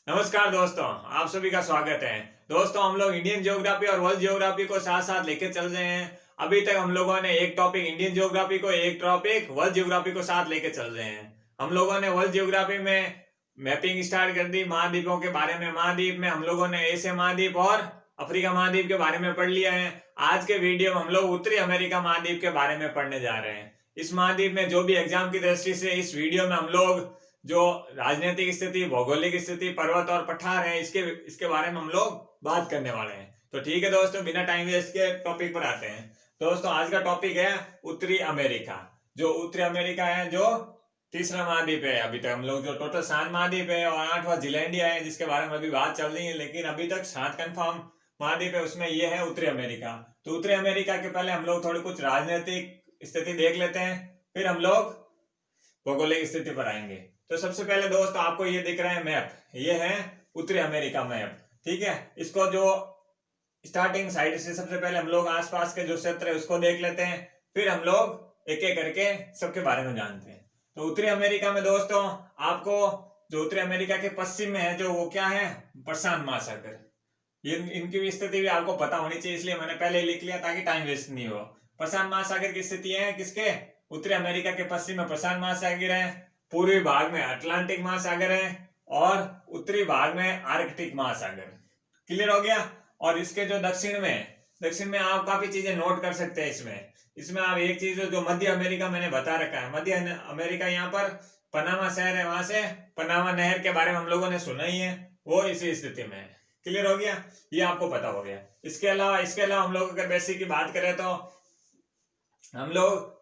नमस्कार दोस्तों, आप सभी का स्वागत है। दोस्तों, हम लोग इंडियन ज्योग्राफी और वर्ल्ड ज्योग्राफी को साथ साथ लेके चल रहे हैं। अभी तक हम लोगों ने एक टॉपिक इंडियन ज्योग्राफी को, एक टॉपिक वर्ल्ड ज्योग्राफी को साथ लेके चल रहे हैं। हम लोगों ने वर्ल्ड ज्योग्राफी में मैपिंग स्टार्ट कर दी महाद्वीपों के बारे में। महाद्वीप में हम लोगों ने एशिया महाद्वीप और अफ्रीका महाद्वीप के बारे में पढ़ लिया है। आज के वीडियो में हम लोग उत्तरी अमेरिका महाद्वीप के बारे में पढ़ने जा रहे हैं। इस महाद्वीप में जो भी एग्जाम की दृष्टि से इस वीडियो में हम लोग जो राजनीतिक स्थिति, भौगोलिक स्थिति, पर्वत और पठार है, इसके बारे में हम लोग बात करने वाले हैं। तो ठीक है दोस्तों, बिना टाइम वेस्ट के टॉपिक पर आते हैं। दोस्तों, आज का टॉपिक है उत्तरी अमेरिका। जो उत्तरी अमेरिका है, जो तीसरा महाद्वीप है। अभी तक हम लोग जो टोटल 7 महाद्वीप है और 8वां जिलैंडिया है, जिसके बारे में अभी बात चल रही है, लेकिन अभी तक 7 कंफर्म महाद्वीप है, उसमें ये है उत्तरी अमेरिका। तो उत्तरी अमेरिका के पहले हम लोग थोड़ी कुछ राजनीतिक स्थिति देख लेते हैं, फिर हम लोग भौगोलिक स्थिति पर आएंगे। तो सबसे पहले दोस्तों, आपको ये दिख रहा है मैप, ये है उत्तरी अमेरिका मैप। ठीक है, इसको जो स्टार्टिंग साइड से सबसे पहले हम लोग आसपास के जो क्षेत्र है उसको देख लेते हैं, फिर हम लोग एक एक करके सबके बारे में जानते हैं। तो उत्तरी अमेरिका में दोस्तों, आपको जो उत्तरी अमेरिका के पश्चिम में है, जो वो क्या है, प्रशांत महासागर। ये इनकी भी स्थिति भी आपको पता होनी चाहिए, इसलिए मैंने पहले लिख लिया ताकि टाइम वेस्ट नहीं हो। प्रशांत महासागर की स्थिति है किसके, उत्तरी अमेरिका के पश्चिम में प्रशांत महासागर है, पूर्वी भाग में अटलांटिक महासागर है और उत्तरी भाग में आर्कटिक महासागर। क्लियर हो गया। और इसके जो दक्षिण में आप काफी चीजें नोट कर सकते हैं। इसमें आप एक चीज जो मध्य अमेरिका मैंने बता रखा है, मध्य अमेरिका, यहाँ पर पनामा शहर है, वहां से पनामा नहर के बारे में हम लोगों ने सुना ही है, वो इसी स्थिति में है। क्लियर हो गया, ये आपको पता हो गया। इसके अलावा हम लोग अगर बेसिक की बात करें तो हम लोग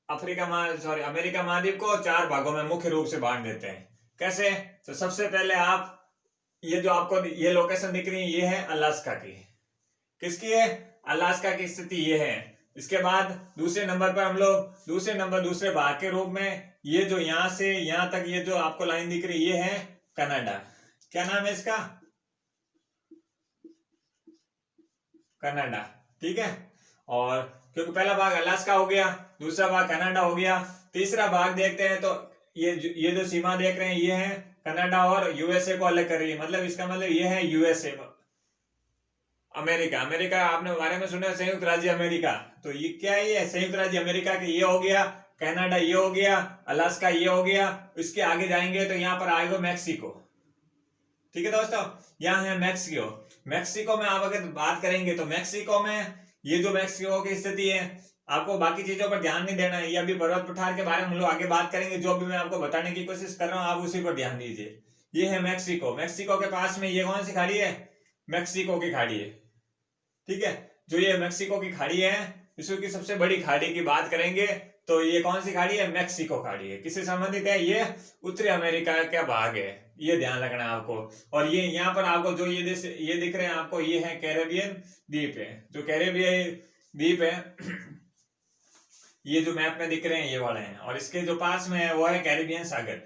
अमेरिका महाद्वीप को 4 भागों में मुख्य रूप से बांट देते हैं। कैसे? तो सबसे पहले आप ये जो आपको ये लोकेशन दिख रही है, ये है अलास्का की। किसकी है? अलास्का की स्थिति ये है। इसके बाद दूसरे नंबर पर हम लोग दूसरे भाग के रूप में ये जो यहां से यहां तक ये जो आपको लाइन दिख रही है, ये है कनाडा। क्या नाम है इसका? कनाडा। ठीक है। और क्योंकि पहला भाग अलास्का हो गया, दूसरा भाग कनाडा हो गया, तीसरा भाग देखते हैं तो ये जो सीमा देख रहे हैं, ये है कनाडा और यूएसए को अलग कर रही है। मतलब इसका मतलब ये है यूएसए, अमेरिका आपने बारे में सुना, संयुक्त राज्य अमेरिका। तो ये क्या है? ये संयुक्त राज्य अमेरिका के ये हो गया, कनाडा ये हो गया, अलास्का ये हो गया। इसके आगे जाएंगे तो यहाँ पर आएगा मैक्सिको। ठीक है दोस्तों, यहाँ है मैक्सिको में आप अगर बात करेंगे तो मैक्सिको में ये जो मैक्सिको की स्थिति है, आपको बाकी चीजों पर ध्यान नहीं देना है। ये अभी पर्वत पठार के बारे में हम लोग आगे बात करेंगे, जो भी मैं आपको बताने की कोशिश कर रहा हूँ आप उसी पर ध्यान दीजिए। ये है मैक्सिको के पास में ये कौन सी खाड़ी है? मैक्सिको की खाड़ी है। ठीक है, जो ये मैक्सिको की खाड़ी है, विश्व की सबसे बड़ी खाड़ी की बात करेंगे तो ये कौन सी खाड़ी है? मैक्सिको खाड़ी है। किससे संबंधित है? ये उत्तरी अमेरिका का भाग है, ये ध्यान रखना है आपको। और ये यहाँ पर आपको जो ये दिख रहे हैं आपको, ये है कैरेबियन द्वीप है। जो कैरेबियन द्वीप है ये जो मैप में दिख रहे हैं ये वाले हैं, और इसके जो पास में है वो है कैरेबियन सागर।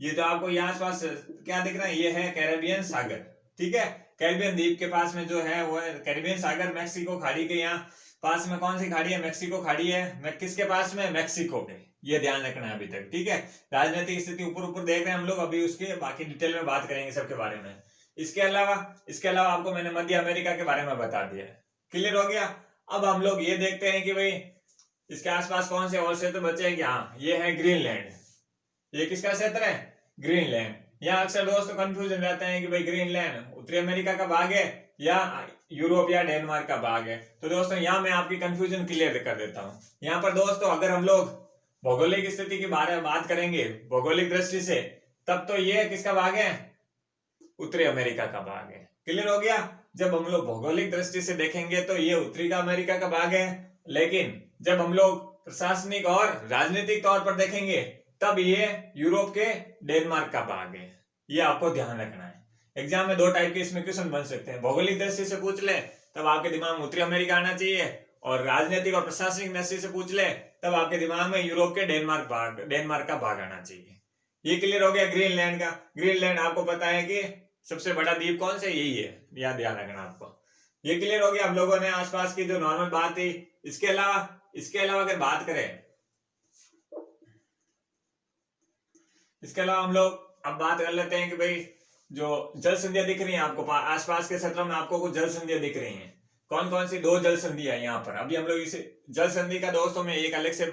ये जो आपको यहाँ आसपास क्या दिख रहा है, ये है कैरेबियन सागर। ठीक है, कैरेबियन द्वीप के पास में जो है वो है कैरेबियन सागर। मैक्सिको खाड़ी के यहाँ पास में कौन सी खाड़ी है? मैक्सिको खाड़ी है। किसके पास में? मैक्सिको के। ये ध्यान रखना है अभी तक। ठीक है, राजनीतिक स्थिति ऊपर देख रहे हैं हम लोग, अभी उसके बाकी डिटेल में बात करेंगे सबके बारे में। इसके अलावा आपको मैंने मध्य अमेरिका के बारे में बता दिया। क्लियर हो गया। अब हम लोग ये देखते हैं कि भाई इसके आसपास कौन से और क्षेत्र बचे हैं। हाँ, ये है ग्रीनलैंड। ये किसका क्षेत्र है? ग्रीनलैंड। यहाँ अक्सर दोस्तों कंफ्यूजन रहता है कि भाई ग्रीनलैंड उत्तरी अमेरिका का भाग है या यूरोप या डेनमार्क का भाग है। तो दोस्तों यहाँ मैं आपकी कंफ्यूजन क्लियर कर देता हूँ। यहाँ पर दोस्तों अगर हम लोग भौगोलिक स्थिति के बारे में बात करेंगे, भौगोलिक दृष्टि से, तब तो ये किसका भाग है? उत्तरी अमेरिका का भाग है। क्लियर हो गया। जब हम लोग भौगोलिक दृष्टि से देखेंगे तो ये उत्तरी का अमेरिका का भाग है, लेकिन जब हम लोग प्रशासनिक और राजनीतिक तौर पर देखेंगे तब ये यूरोप के डेनमार्क का भाग है। ये आपको ध्यान रखना है। एग्जाम में 2 टाइप के इसमें क्वेश्चन बन सकते हैं। भौगोलिक दृष्टि से पूछ ले तब आपके दिमाग में उत्तरी अमेरिका आना चाहिए, और राजनीतिक और प्रशासनिक दृष्टि से पूछ ले तब आपके दिमाग में यूरोप के डेनमार्क का भाग आना चाहिए। ये क्लियर हो गया ग्रीनलैंड का। ग्रीनलैंड आपको पता है कि सबसे बड़ा द्वीप कौन सा? यही है, यह ध्यान रखना आपको। ये क्लियर हो गया। हम लोगों ने आसपास की जो नॉर्मल बात थी। इसके अलावा अगर बात करें, इसके अलावा हम लोग अब बात कर लेते हैं कि भाई जो जल संधियां दिख रही हैं आपको आसपास के क्षेत्रों में, आपको कुछ जल संधियां दिख रही हैं। कौन कौन सी? 2 जल संधि है यहाँ पर। अभी हम लोग इसे जल संधि का दोस्तों में एक अलग से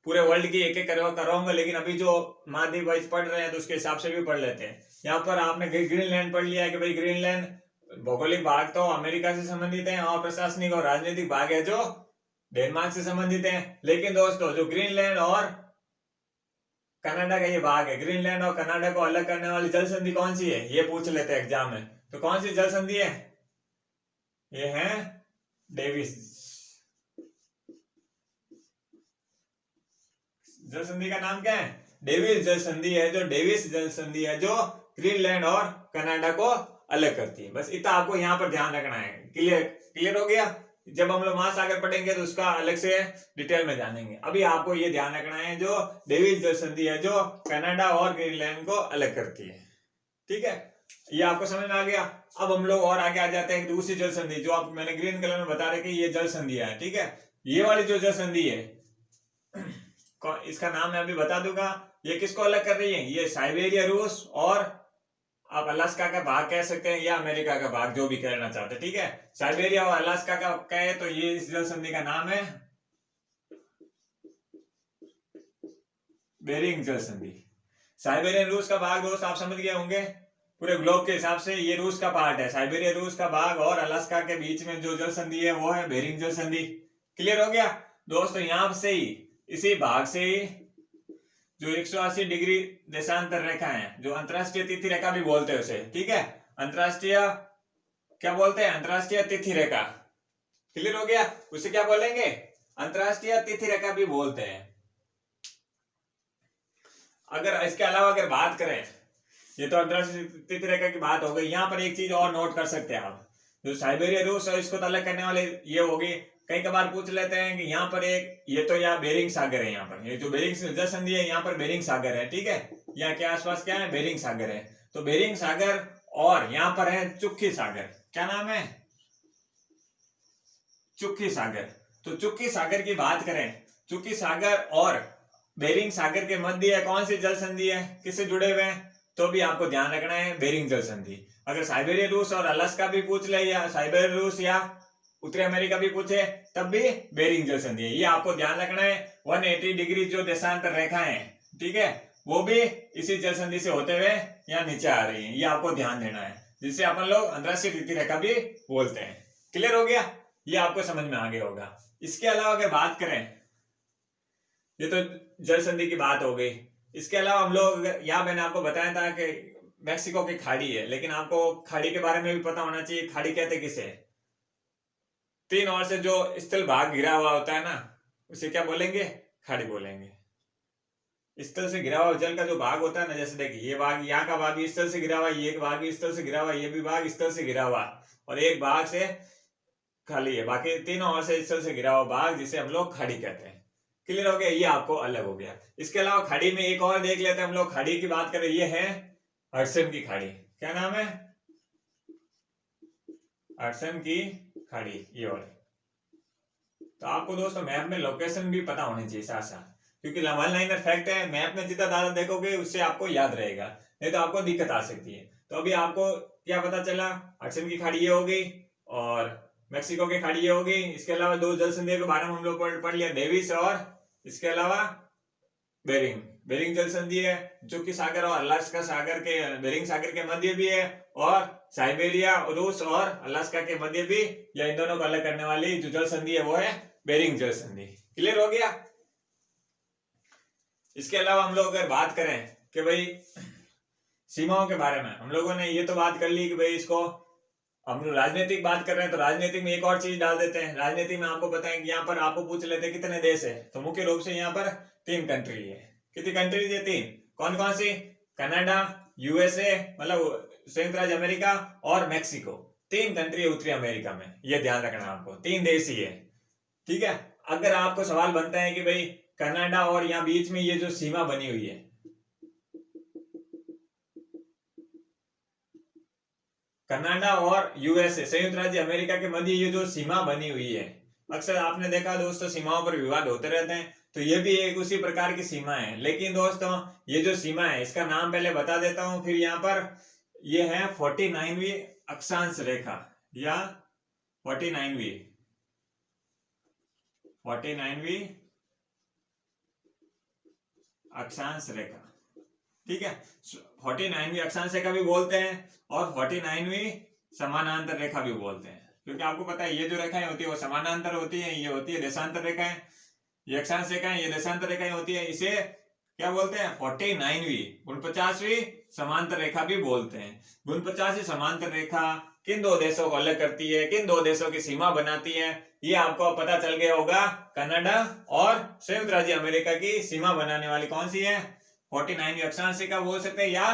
पूरे वर्ल्ड की एक एक करवाऊंगा, लेकिन अभी जो महाद्वीप वाइज पढ़ रहे हैं तो उसके हिसाब से भी पढ़ लेते हैं। यहाँ पर आपने ग्रीनलैंड पढ़ लिया है कि भाई ग्रीनलैंड भौगोलिक भाग तो अमेरिका से संबंधित है और प्रशासनिक और राजनीतिक भाग है जो डेनमार्क से संबंधित है। लेकिन दोस्तों जो ग्रीनलैंड और कनाडा का ये भाग है, ग्रीनलैंड और कनाडा को अलग करने वाली जल संधि कौन सी है, ये पूछ लेते हैं एग्जाम में। तो कौन सी जल संधि है? ये है डेविस जल संधि। का नाम क्या है? डेविस जल संधि है। जो डेविस जल संधि है जो ग्रीनलैंड और कनाडा को अलग करती है। बस इतना आपको यहाँ पर ध्यान रखना है। क्लियर हो गया? जब हम लोग महासागर पढ़ेंगे तो उसका अलग से डिटेल में जानेंगे। अभी आपको ये ध्यान रखना है जो डेविस जल संधि है जो कनाडा और ग्रीनलैंड को अलग करती है। ठीक है, ये आपको समझ में आ गया। अब हम लोग और आगे आ जाते हैं दूसरी जल संधि जो आप मैंने ग्रीन कलर में बता रहे कि ये जल संधि है। ठीक है, ये वाली जो जल संधि है इसका नाम मैं अभी बता दूंगा। ये किसको अलग कर रही है? ये साइबेरिया, रूस और आप अलास्का का भाग कह सकते हैं या अमेरिका का भाग, जो भी कहना चाहते हैं। ठीक है, साइबेरिया और अलास्का का कहे तो ये इस जल संधि का नाम है बेरिंग जल संधि। साइबेरियन रूस का भाग दोस्त आप समझ गए होंगे। पूरे ग्लोब के हिसाब से ये रूस का पार्ट है, साइबेरिया रूस का भाग, और अलास्का के बीच में जो जल संधि है वो है बेरिंग जल संधि। क्लियर हो गया दोस्तों? यहां से ही इसी भाग से जो 180 डिग्री देशांतर रेखा है, जो अंतरराष्ट्रीय तिथि रेखा भी बोलते हैं उसे। ठीक है, अंतरराष्ट्रीय क्या बोलते हैं? अंतरराष्ट्रीय तिथि रेखा। क्लियर हो गया? उसे क्या बोलेंगे? अंतरराष्ट्रीय तिथि रेखा भी बोलते हैं। अगर इसके अलावा अगर बात करें, ये तो अंतरराष्ट्रीय तिथि रेखा की बात हो गई। यहाँ पर एक चीज और नोट कर सकते हैं आप, जो साइबेरिया रूस और इसको अलग करने वाले ये होगी। कई बार पूछ लेते हैं कि यहाँ पर एक ये तो यहाँ बेरिंग सागर है, यहाँ पर ये जो बेरिंग जल संधि है यहाँ पर बेरिंग सागर है। ठीक है, यहाँ के आसपास क्या है? बेरिंग सागर है। तो बेरिंग सागर और यहाँ पर है चुक्की सागर। क्या नाम है? चुक्की सागर। तो चुक्की सागर की बात करें, चुक्की सागर और बेरिंग सागर के मध्य कौन सी जल संधि है, किससे जुड़े हुए हैं? तो भी आपको ध्यान रखना है बेरिंग जल संधि। अगर साइबेरिया रूस और अलास्का भी पूछ ले, या साइबेरिया रूस या उत्तरी अमेरिका भी पूछे, तब भी बेरिंग जल संधि है। ये आपको ध्यान रखना है। 180 डिग्री जो देशांतर रेखा है, ठीक है, वो भी इसी जल संधि से होते हुए यहाँ नीचे आ रही है। ये आपको ध्यान देना है, जिससे अपन लोग अंतरराष्ट्रीय तिथि रेखा भी बोलते हैं। क्लियर हो गया? ये आपको समझ में आ गया होगा। इसके अलावा अगर बात करें, ये तो जल संधि की बात हो गई। इसके अलावा हम लोग, यहाँ मैंने आपको बताया था कि मैक्सिको की खाड़ी है, लेकिन आपको खाड़ी के बारे में भी पता होना चाहिए। खाड़ी कहते किसे? 3 ओर से जो स्थल भाग घिरा हुआ होता है ना, उसे क्या बोलेंगे? खाड़ी बोलेंगे। स्थल से घिरा हुआ जल का जो भाग होता है ना, जैसे देखिए ये भाग, यहाँ का भाग भी स्थल से घिरा हुआ, ये भाग भी स्थल से घिरा हुआ, ये भी भाग स्थल से घिरा हुआ, और एक भाग से खाली है। बाकी तीनों ओर से स्थल से घिरा हुआ भाग, जिसे हम लोग खाड़ी कहते हैं। क्लियर हो गया? ये आपको अलग हो गया। इसके अलावा खाड़ी में एक और देख लेते हैं हम लोग। खाड़ी की बात करें, ये है हडसन की खाड़ी। क्या नाम है? हडसन की खाड़ी, ये वाली। तो आपको दोस्तों मैप में लोकेशन भी पता होनी चाहिए साथ साथ, क्योंकि वन लाइनर फैक्ट है। मैप में जितना ज्यादा देखोगे उससे आपको याद रहेगा, नहीं तो आपको दिक्कत आ सकती है। तो अभी आपको क्या पता चला? हडसन की खाड़ी ये हो गई और मैक्सिको की खाड़ी ये हो गई। इसके अलावा 2 जल संधियों के बारे में हम लोग पढ़ लिया, डेविस और इसके अलावा बेरिंग। बेरिंग जल संधि है जो कि सागर और अलास्का सागर के, बेरिंग सागर के मध्य भी है, और साइबेरिया, रूस और अलास्का के मध्य भी, या इन दोनों को अलग करने वाली जो जल संधि है वो है बेरिंग जल संधि। क्लियर हो गया? इसके अलावा हम लोग अगर बात करें कि भाई सीमाओं के बारे में, हम लोगों ने ये तो बात कर ली कि भाई इसको हम लोग राजनीतिक बात कर रहे हैं, तो राजनीतिक में एक और चीज डाल देते हैं। राजनीति में आपको पता है कि यहाँ पर आपको पूछ लेते हैं कितने देश है, तो मुख्य रूप से यहाँ पर 3 कंट्री है। कितनी कंट्रीज है? 3। कौन कौन सी? कनाडा, यूएसए मतलब संयुक्त राज्य अमेरिका, और मैक्सिको। 3 कंट्री है उत्तरी अमेरिका में। ये ध्यान रखना आपको, 3 देश ही है। ठीक है, अगर आपको सवाल बनता है कि भाई कनाडा और यहाँ बीच में ये जो सीमा बनी हुई है, कनाडा और यूएसए संयुक्त राज्य अमेरिका के मध्य ये जो सीमा बनी हुई है, अक्सर आपने देखा दोस्तों सीमाओं पर विवाद होते रहते हैं, तो ये भी एक उसी प्रकार की सीमा है। लेकिन दोस्तों ये जो सीमा है इसका नाम पहले बता देता हूं, फिर यहाँ पर ये है 49वीं अक्षांश रेखा या 49वीं अक्षांश रेखा, ठीक है। 49वीं अक्षांश रेखा भी बोलते हैं और 49वीं समानांतर रेखा भी बोलते हैं, क्योंकि आपको पता है ये जो रेखाएं होती है वो समानांतर होती है, ये होती है देशांतर रेखाएं, ये अक्षांश रेखाएं, ये देशांतर रेखाएं होती है। इसे क्या बोलते हैं? 49वीं 49वीं समांतर रेखा भी बोलते हैं। 49वीं समांतर रेखा किन दो देशों को अलग करती है, किन दो देशों की सीमा बनाती है, ये आपको पता चल गया होगा। कनाडा और संयुक्त राज्य अमेरिका की सीमा बनाने वाली कौन सी है? 49वीं अक्षांश रेखा बोल सकते हैं या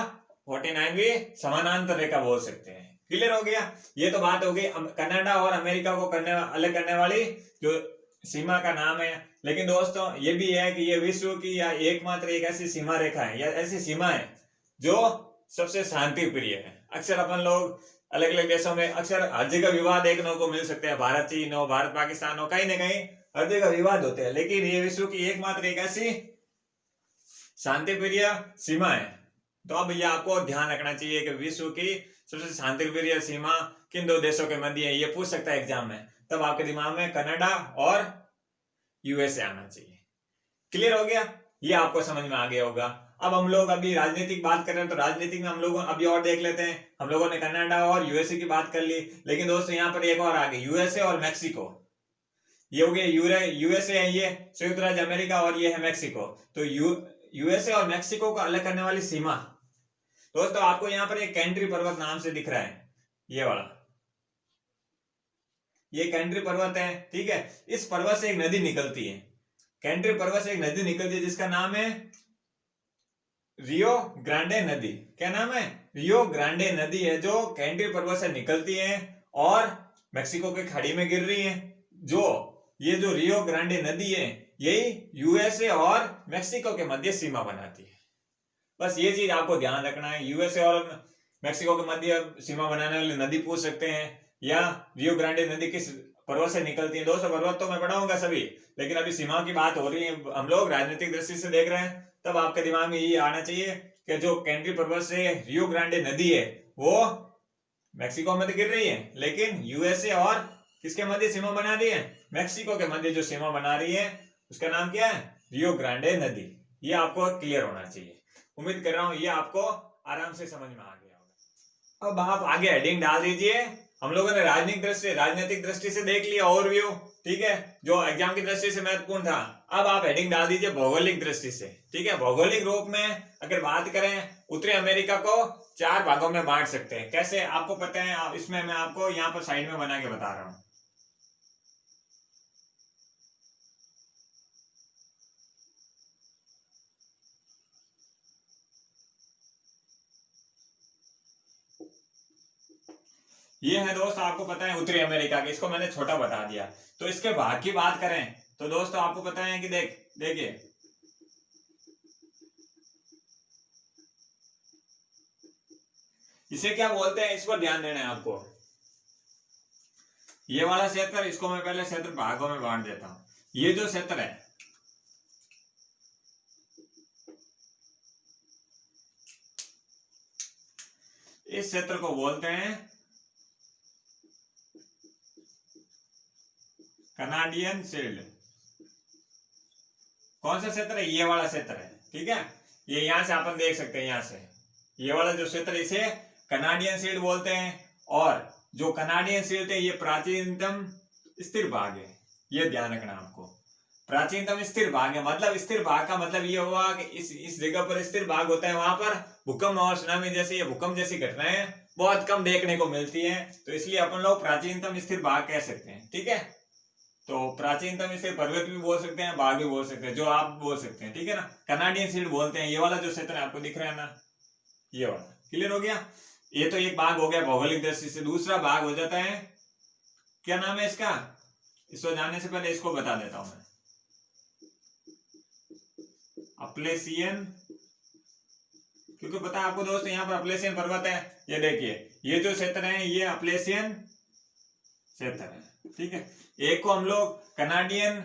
49वीं समानांतर रेखा बोल सकते हैं। क्लियर हो गया? ये तो बात हो गई कनाडा और अमेरिका को अलग करने वाली जो सीमा का नाम है। लेकिन दोस्तों ये भी है कि ये विश्व की या एकमात्र एक ऐसी सीमा रेखा है या ऐसी सीमा है जो सबसे शांति प्रिय है। अक्सर अपन लोग अलग अलग देशों में अक्सर हर जगह विवाद देखने को मिल सकते हैं, भारत चीन हो, भारत पाकिस्तान हो, कहीं ना कहीं हर जगह विवाद होते हैं, लेकिन ये विश्व की एकमात्र एक ऐसी शांति प्रिय सीमा है। तो अब ये आपको ध्यान रखना चाहिए कि विश्व की सबसे शांति प्रिय सीमा किन दो देशों के मध्य है, ये पूछ सकता है एग्जाम में। तब आपके दिमाग में कनाडा और यूएसए आना चाहिए। क्लियर हो गया? ये आपको समझ में आ गया होगा। अब हम लोग अभी राजनीतिक बात कर रहे हैं, तो राजनीतिक में हम लोग अभी और देख लेते हैं। हम लोगों ने कनाडा और यूएसए की बात कर ली, लेकिन दोस्तों यहाँ पर एक और आ गई, यूएसए और मैक्सिको। ये हो गया यूएसए है ये संयुक्त राज्य अमेरिका और ये है मैक्सिको। तो यूएसए और मैक्सिको को अलग करने वाली सीमा दोस्तों आपको यहाँ पर एक कैंट्री पर्वत नाम से दिख रहा है, ये वाला, ये कैंट्री पर्वत है, ठीक है। इस पर्वत से एक नदी निकलती है, कैंट्री पर्वत से एक नदी निकलती है जिसका नाम है रियो ग्रांडे नदी। क्या नाम है? रियो ग्रांडे नदी है, जो कैंट्री पर्वत से निकलती है और मैक्सिको के खाड़ी में गिर रही है। ये जो रियो ग्रांडे नदी है यही यूएसए और मैक्सिको के मध्य सीमा बनाती है। बस ये चीज आपको ध्यान रखना है। यूएसए और मैक्सिको के मध्य सीमा बनाने वाली नदी पूछ सकते हैं, या रियो ग्रांडे नदी किस पर्वत से निकलती है। दोस्तों पर्वत तो मैं पढ़ाऊंगा सभी, लेकिन अभी सीमा की बात हो रही है, हम लोग राजनीतिक दृष्टि से देख रहे हैं, तब आपके दिमाग में ये आना चाहिए कि जो कैंट्री पर्वत से रियो ग्रांडे नदी है वो मैक्सिको में गिर रही है, लेकिन यूएसए और किसके मध्य सीमा बना रही है? मैक्सिको के मध्य जो सीमा बना रही है उसका नाम क्या है? रियो ग्रांडे नदी। ये आपको क्लियर होना चाहिए। उम्मीद कर रहा हूं ये आपको आराम से समझ में आ गया होगा। अब आप आगे हेडिंग डाल दीजिए। हम लोगों ने राजनीतिक दृष्टि से देख लिया ओवरव्यू, ठीक है, जो एग्जाम की दृष्टि से महत्वपूर्ण था। अब आप हेडिंग डाल दीजिए भौगोलिक दृष्टि से, ठीक है। भौगोलिक रूप में अगर बात करें, उत्तरी अमेरिका को 4 भागों में बांट सकते हैं। कैसे? आपको पता है, इसमें मैं आपको यहाँ पर साइड में बना के बता रहा हूं। ये है दोस्त, आपको पता है उत्तरी अमेरिका के, इसको मैंने छोटा बता दिया। तो इसके भाग की बात करें तो दोस्तों आपको पता है कि देखिए इसे क्या बोलते हैं, इस पर ध्यान देना है आपको। ये वाला क्षेत्र, इसको मैं पहले क्षेत्र भागों में बांट देता हूं। ये जो क्षेत्र है इस क्षेत्र को बोलते हैं कनाडियन शील्ड। कौन सा क्षेत्र है? ये वाला क्षेत्र है, ठीक है। ये यहां से अपन देख सकते हैं, यहां से ये वाला जो क्षेत्र, इसे कनाडियन शील्ड बोलते हैं। और जो कनाडियन शील्ड है ये प्राचीनतम स्थिर भाग है, ये ध्यान रखना आपको। प्राचीनतम स्थिर भाग है, मतलब स्थिर भाग का मतलब ये हुआ कि इस जगह पर स्थिर भाग होता है, वहां पर भूकंप और सुनामी जैसी भूकंप जैसी घटनाएं बहुत कम देखने को मिलती हैं, तो इसलिए अपन लोग प्राचीनतम स्थिर भाग कह सकते हैं, ठीक है। तो प्राचीनतम स्थिर पर्वत भी बोल सकते हैं, भाग भी बोल सकते हैं, जो आप बोल सकते हैं, ठीक है ना। कनाडियन शील्ड बोलते हैं। ये वाला जो क्षेत्र आपको दिख रहा है ना, ये वाला। क्लियर हो गया? ये तो एक भाग हो गया भौगोलिक दृष्टि से। दूसरा भाग हो जाता है, क्या नाम है इसका, इसको जानने से पहले इसको बता देता हूं मैं। अपलेशियन, क्योंकि पता है आपको दोस्त यहाँ पर अपलेशियन पर्वत है। ये देखिए ये जो क्षेत्र है ये अपलेशियन क्षेत्र है, ठीक है। एक को हम लोग कनाडियन,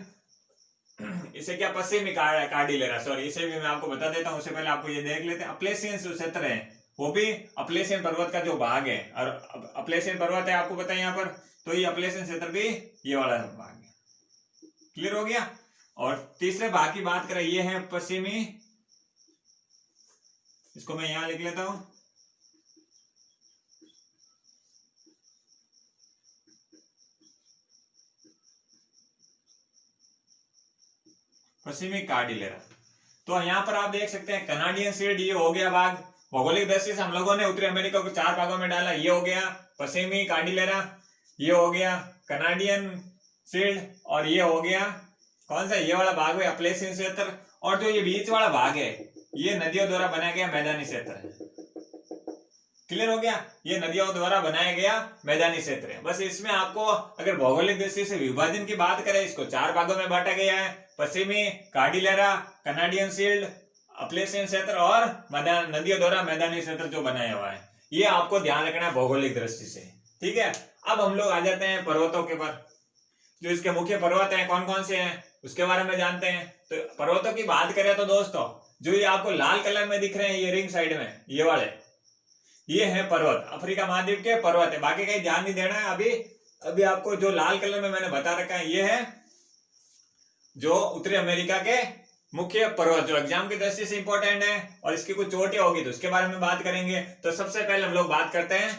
इसे क्या पश्चिमी कार्डिलेरा, सॉरी, इसे भी मैं आपको बता देता हूं, उससे पहले आपको ये देख लेते हैं। अपलेशियन जो क्षेत्र है वो भी अपलेशियन पर्वत का जो भाग है, और अपलेशियन पर्वत है आपको पता है यहाँ पर, तो ये अपलेशियन क्षेत्र भी ये वाला भाग है। क्लियर हो गया। और तीसरे भाग की बात करें, ये है पश्चिमी, इसको मैं यहां लिख लेता हूं, पश्चिमी कार्डिलेरा। तो यहाँ पर आप देख सकते हैं कनाडियन शील्ड, ये हो गया भाग। भौगोलिक दृष्टि से हम लोगों ने उत्तरी अमेरिका को 4 भागों में डाला, ये हो गया पश्चिमी कार्डिलेरा, ये हो गया कनाडियन शील्ड, और ये हो गया कौन सा, ये वाला भाग है अपलेशियन क्षेत्र। और जो ये बीच वाला भाग है ये नदियों द्वारा बनाया गया मैदानी क्षेत्र है। क्लियर हो गया, ये नदियों द्वारा बनाया गया मैदानी क्षेत्र है। बस इसमें आपको अगर भौगोलिक दृष्टि से विभाजन की बात करें, इसको 4 भागों में बांटा गया है, पश्चिमी कार्डिलेरा, कनाडियन शील्ड, अपलेशियन क्षेत्र और नदियों द्वारा मैदानी क्षेत्र जो बनाया हुआ है। ये आपको ध्यान रखना है भौगोलिक दृष्टि से। ठीक है, अब हम लोग आ जाते हैं पर्वतों के पर। जो इसके मुख्य पर्वत हैं कौन कौन से हैं उसके बारे में जानते हैं। तो पर्वतों की बात करें तो दोस्तों, जो ये आपको लाल कलर में दिख रहे हैं ये रिंग साइड में, ये वाले, ये है पर्वत, अफ्रीका महाद्वीप के पर्वत है। बाकी कहीं ध्यान नहीं देना है। अभी आपको जो लाल कलर में मैंने बता रखा है ये है जो उत्तरी अमेरिका के मुख्य पर्वत, जो एग्जाम की दृष्टि से इंपॉर्टेंट है, और इसकी कुछ चोटी होगी तो उसके बारे में बात करेंगे। तो सबसे पहले हम लोग बात करते हैं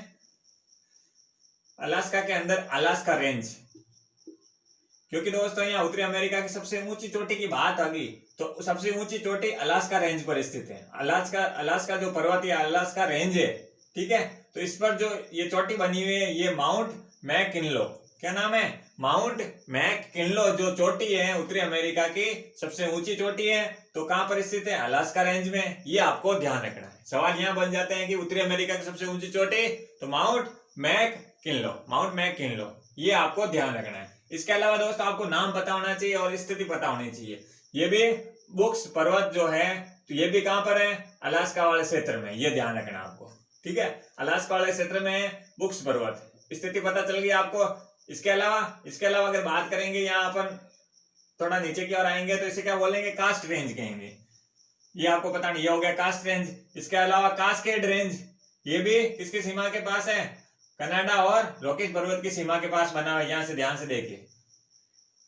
अलास्का के अंदर अलास्का रेंज, क्योंकि दोस्तों यहाँ उत्तरी अमेरिका की सबसे ऊंची चोटी की बात होगी तो सबसे ऊंची चोटी अलास्का रेंज पर स्थित है। अलास्का जो पर्वत है अलास्का रेंज है। ठीक है, तो इस पर जो ये चोटी बनी हुई है ये माउंट मैककिनले, क्या नाम है, माउंट मैककिनले जो चोटी है उत्तरी अमेरिका की सबसे ऊंची चोटी है। तो कहां पर स्थित है, अलास्का रेंज में। ये आपको ध्यान रखना है। सवाल यहाँ बन जाते हैं कि उत्तरी अमेरिका की सबसे ऊंची चोटी, तो माउंट मैककिनले, ये आपको ध्यान रखना है। इसके अलावा दोस्तों आपको नाम पता होना चाहिए और स्थिति पता होनी चाहिए। ये भी बुक्स पर्वत जो है तो ये भी कहां पर है, अलास्का वाले क्षेत्र में, ये ध्यान रखना आपको। ठीक है, अलास्का वाले क्षेत्र में बुक्स पर्वत, स्थिति पता चल गई आपको। इसके अलावा अगर बात करेंगे, यहाँ अपन थोड़ा नीचे की ओर आएंगे तो इसे क्या बोलेंगे, कास्ट रेंज कहेंगे। ये आपको पता नहीं, ये हो गया कास्ट रेंज। इसके अलावा कास्केड रेंज, ये भी किसकी सीमा के पास है, कनाडा और रॉकीज पर्वत की सीमा के पास बना हुआ है। यहां से ध्यान से देखिए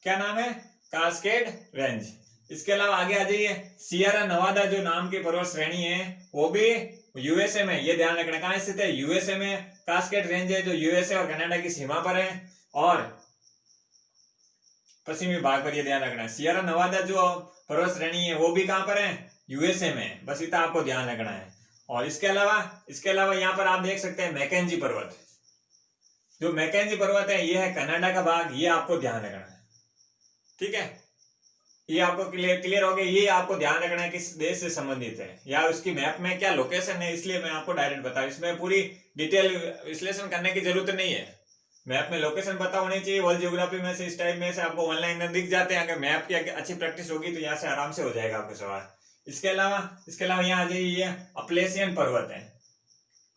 क्या नाम है, कास्केड रेंज। इसके अलावा आगे आ जाइए, सियरा नवादा जो नाम की पर्वत श्रेणी है वो भी यूएसए में, ये ध्यान रखना कहां स्थित है, यूएसए में कास्केड रेंज है जो यूएसए और कनाडा की सीमा पर है और पश्चिमी भाग पर, ये ध्यान रखना है। सियरा नवादा जो पर्वत श्रेणी है वो भी कहां पर है, यूएसए में। बस इतना आपको ध्यान रखना है। और इसके अलावा यहाँ पर आप देख सकते हैं मैकेंजी पर्वत, जो मैकेंजी पर्वत है ये है कनाडा का भाग, ये आपको ध्यान रखना है। ठीक है, ये आपको क्लियर हो गया। ये आपको ध्यान रखना है किस देश से संबंधित है या उसकी मैप में क्या लोकेशन है, इसलिए मैं आपको डायरेक्ट बता, इसमें पूरी डिटेल विश्लेषण करने की जरूरत नहीं है। मैप में लोकेशन पता होनी चाहिए। वर्ल्ड ज्योग्राफी में से इस टाइप में से आपको ऑनलाइन में दिख जाते हैं। अगर मैप की अच्छी प्रैक्टिस होगी तो यहाँ से आराम से हो जाएगा आपके सवाल। इसके अलावा यहाँ आ जाइए, अपलेशियन पर्वत है।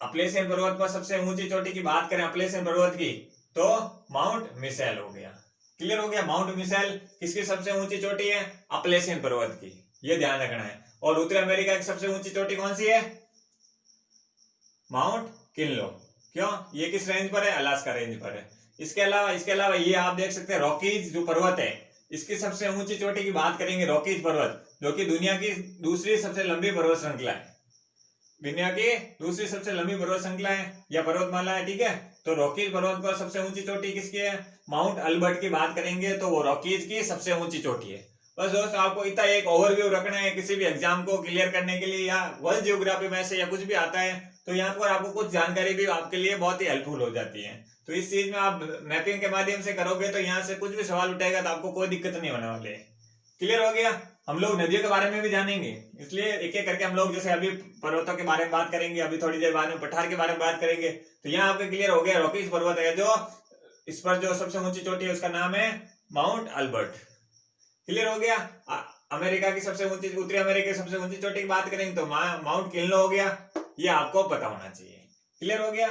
अपलेशियन पर्वत पर सबसे ऊंची चोटी की बात करें अपलेशियन पर्वत की तो माउंट मिशेल हो गया। क्लियर हो गया, माउंट मिशेल किसकी सबसे ऊंची चोटी है, अपलेशियन पर्वत की, ये ध्यान रखना है। और उत्तरी अमेरिका की सबसे ऊंची चोटी कौन सी है, माउंट किनलो। क्यों, ये किस रेंज पर है, अलास्का रेंज पर है। इसके अलावा ये आप देख सकते हैं रॉकीज जो पर्वत है, इसकी सबसे ऊंची चोटी की बात करेंगे रॉकीज पर्वत, जो कि दुनिया की दूसरी सबसे लंबी पर्वत श्रृंखला है, दुनिया की दूसरी सबसे लंबी पर्वत श्रृंखला है या पर्वतमाला है। ठीक है, तो रॉकीज पर्वत पर सबसे ऊंची चोटी किसकी है, माउंट अल्बर्ट की बात करेंगे तो वो रॉकीज की सबसे ऊंची चोटी है। बस दोस्तों आपको इतना एक ओवरव्यू रखना है किसी भी एग्जाम को क्लियर करने के लिए, या वर्ल्ड ज्योग्राफी में से या कुछ भी आता है तो यहाँ पर आपको कुछ जानकारी भी आपके लिए बहुत ही हेल्पफुल हो जाती है। तो इस चीज में आप मैपिंग के माध्यम से करोगे तो यहाँ से कुछ भी सवाल उठेगा तो आपको कोई दिक्कत नहीं होने वाली है। क्लियर हो गया। हम लोग नदियों के बारे में भी जानेंगे, इसलिए एक एक करके हम लोग जैसे अभी पर्वतों के बारे में बात करेंगे, अभी थोड़ी देर बाद में पठार के बारे में बात करेंगे। तो यहाँ आपको क्लियर हो गया, रॉकीज पर्वत है जो इस पर जो सबसे ऊंची चोटी है उसका नाम है माउंट अल्बर्ट। क्लियर हो गया। अमेरिका की सबसे ऊंची, उत्तरी अमेरिका की सबसे ऊंची चोटी की बात करेंगे तो माउंट किनलो हो गया, ये आपको पता होना चाहिए। क्लियर हो गया।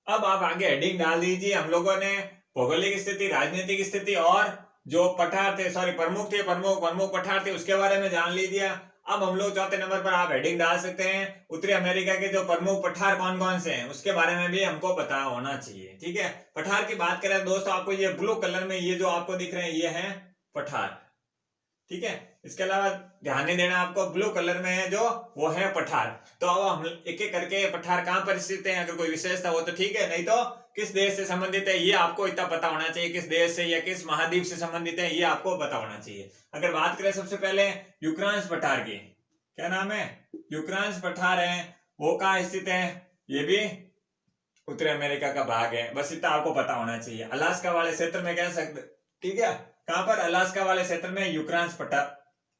अब आप आगे हेडिंग डाल दीजिए। हम लोगों ने भौगोलिक स्थिति, राजनीतिक स्थिति और जो पठार थे, सॉरी प्रमुख थे, प्रमुख पठार थे उसके बारे में जान लीजिए। अब हम लोग चौथे नंबर पर आप हेडिंग डाल सकते हैं, उत्तरी अमेरिका के जो प्रमुख पठार कौन कौन से हैं उसके बारे में भी हमको पता होना चाहिए। ठीक है, पठार की बात करें दोस्तों, आपको ये ब्लू कलर में ये जो आपको दिख रहे हैं ये है पठार। ठीक है, इसके अलावा ध्यान नहीं देना, आपको ब्लू कलर में है जो वो है पठार। तो अब हम एक एक करके पठार कहाँ पर स्थित है, अगर कोई विशेषता हो तो ठीक है, नहीं तो किस देश से संबंधित है ये आपको इतना पता होना चाहिए, किस देश से या किस महाद्वीप से संबंधित है ये आपको पता होना चाहिए। अगर बात करें सबसे पहले यूक्रेन्स पठार की, क्या नाम है, यूक्रेन्स पठार है, वो कहाँ स्थित है, ये भी उत्तरी अमेरिका का भाग है, बस इतना आपको पता होना चाहिए। अलास्का वाले क्षेत्र में कह सकते, ठीक है, कहां पर, अलास्का वाले क्षेत्र में यूक्रेन्स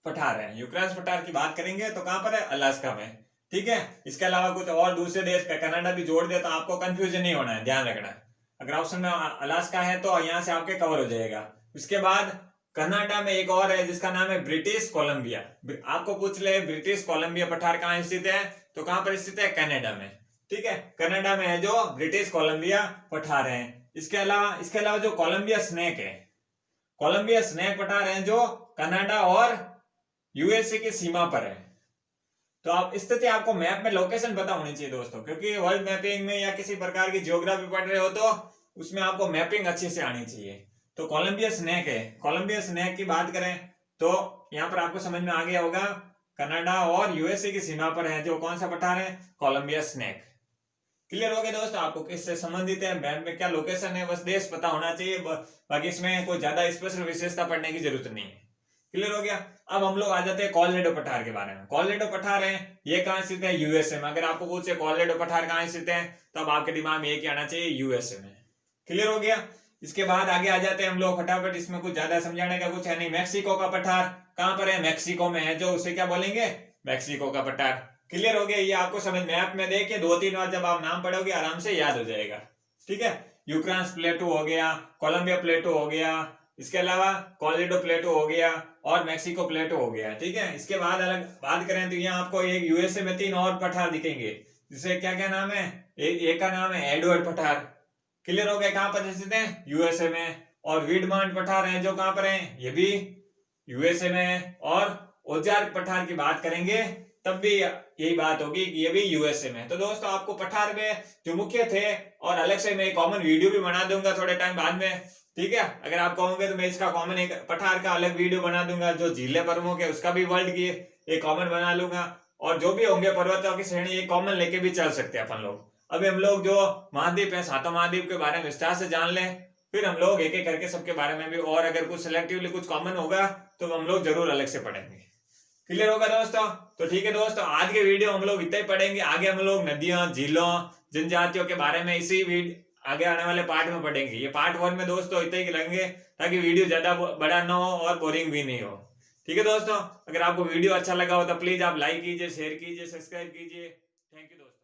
पठार है। यूक्रेन्स पठार की बात करेंगे तो कहां पर है, अलास्का में। ठीक है, इसके अलावा कुछ और दूसरे देश का कनाडा भी जोड़ दे तो आपको कंफ्यूजन नहीं होना है, ध्यान रखना। अगर ऑप्शन में अलास्का है तो यहाँ से आपके कवर हो जाएगा। इसके बाद कनाडा में एक और है जिसका नाम है ब्रिटिश कोलंबिया। आपको पूछ ले ब्रिटिश कोलंबिया पठार कहाँ स्थित है, तो कहां पर स्थित है, कनाडा में। ठीक है, कनाडा में है जो ब्रिटिश कोलंबिया पठार है। इसके अलावा जो कोलंबिया स्नेक है, कोलंबिया स्नेक पठार है जो कनाडा और यूएसए की सीमा पर है। तो आप स्थिति आपको मैप में लोकेशन पता होनी चाहिए दोस्तों, क्योंकि वर्ल्ड मैपिंग में या किसी प्रकार की ज्योग्राफी पढ़ रहे हो तो उसमें आपको मैपिंग अच्छे से आनी चाहिए। तो कोलंबिया स्नेक है, कोलंबिया स्नेक की बात करें तो यहाँ पर आपको समझ में आ गया होगा, कनाडा और यूएसए की सीमा पर है जो कौन सा पठार है, कोलंबिया स्नेक। क्लियर हो गया दोस्तों, आपको किससे संबंधित है, मैप में क्या लोकेशन है, बस देश पता होना चाहिए, बाकी इसमें कोई ज्यादा स्पेशल विशेषता पढ़ने की जरूरत नहीं है। क्लियर हो गया। अब हम लोग आ जाते हैं कोलोराडो पठार के बारे में। कोलोराडो पठार है, ये कहाँ स्थित है, यूएसए में। अगर आपको पूछे कोलोराडो पठार कहाँ स्थित है, तब आपके दिमाग में ये आना चाहिए, यूएसए में। क्लियर हो गया। इसके बाद आगे आ जाते हैं हम लोग फटाफट, इसमें कुछ ज्यादा समझाने का कुछ है नहीं। मैक्सिको का पठार कहाँ पर है, मैक्सिको में है, जो उसे क्या बोलेंगे, मैक्सिको का पठार। क्लियर हो गया, ये आपको समझ मैप में देखिए 2-3 बार जब आप नाम पढ़ोगे आराम से याद हो जाएगा। ठीक है, यूक्रेन्स प्लेटू हो गया, कोलंबिया प्लेटू हो गया, इसके अलावा कोलोराडो प्लेटू हो गया और मैक्सिको प्लेटू हो गया। ठीक है, इसके बाद अलग बात करें तो यहाँ आपको एक यूएसए में 3 और पठार दिखेंगे, जिसे क्या क्या नाम है, एक का नाम है एडवर्ड पठार। क्लियर हो गया, कहां पर स्थित है, यूएसए में। और वीडमांट पठार है जो कहां पर है, ये भी यूएसए में। और ओजार्क पठार की बात करेंगे तब भी यही बात होगी कि ये भी यूएसए में। तो दोस्तों आपको पठार में जो मुख्य थे, और अलग से मैं कॉमन वीडियो भी बना दूंगा थोड़े टाइम बाद में। ठीक है, अगर आप कहोगे तो मैं इसका कॉमन एक पठार का अलग वीडियो बना दूंगा, जो झीलें प्रमुख है उसका भी वर्ल्ड की एक कॉमन बना लूंगा, और जो भी होंगे पर्वतों की श्रेणी एक कॉमन लेके भी चल सकते हैं अपन लोग। अभी हम लोग जो महाद्वीप है, 7 महाद्वीप के बारे में विस्तार से जान लें, फिर हम लोग एक एक करके सबके बारे में भी, और अगर कुछ सिलेक्टिवली कुछ कॉमन होगा तो हम लोग जरूर अलग से पढ़ेंगे। क्लियर होगा दोस्तों। तो ठीक है दोस्तों, आज के वीडियो हम लोग इतना ही पढ़ेंगे। आगे हम लोग नदियों, झीलों, जनजातियों के बारे में इसी आगे आने वाले पार्ट में पढ़ेंगे। ये पार्ट 1 में दोस्तों इतने ही लगेंगे, ताकि वीडियो ज्यादा बड़ा ना हो और बोरिंग भी नहीं हो। ठीक है दोस्तों, अगर आपको वीडियो अच्छा लगा हो तो प्लीज आप लाइक कीजिए, शेयर कीजिए, सब्सक्राइब कीजिए। थैंक यू दोस्तों।